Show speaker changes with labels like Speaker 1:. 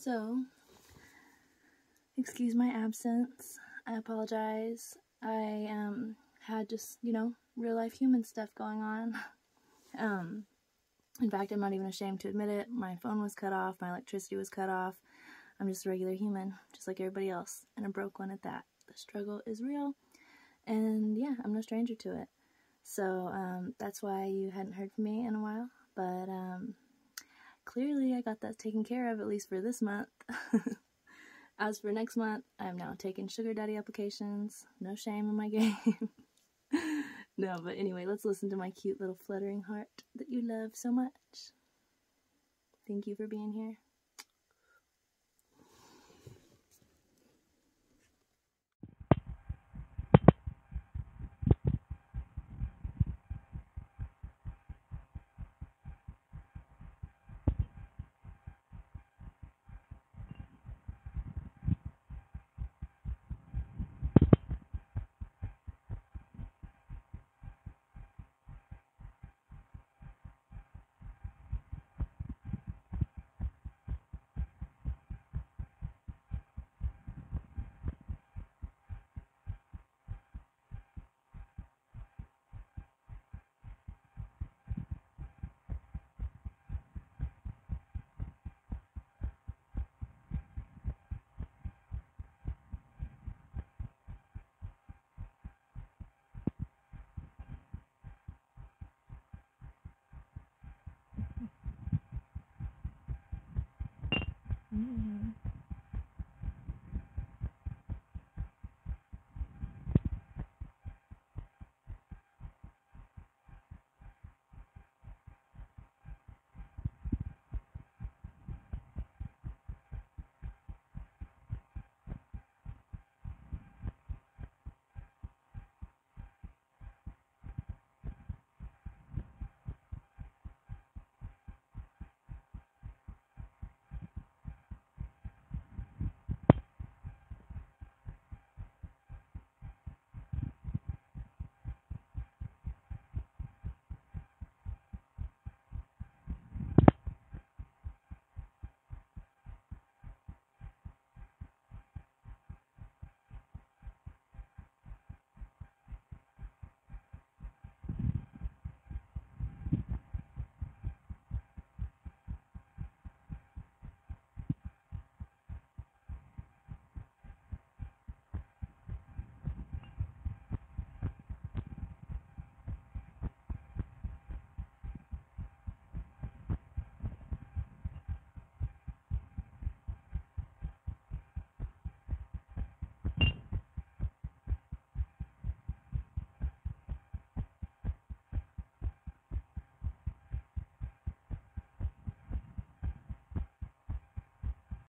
Speaker 1: So, excuse my absence. I apologize. I had just, real life human stuff going on. In fact, I'm not even ashamed to admit it. My phone was cut off, my electricity was cut off. I'm just a regular human, just like everybody else, and a broke one at that. The struggle is real, and yeah, I'm no stranger to it. So, that's why you hadn't heard from me in a while, but, clearly I got that taken care of, at least for this month. As for next month, I'm now taking sugar daddy applications. No shame in my game. No, but anyway, let's listen to my cute little fluttering heart that you love so much. Thank you for being here.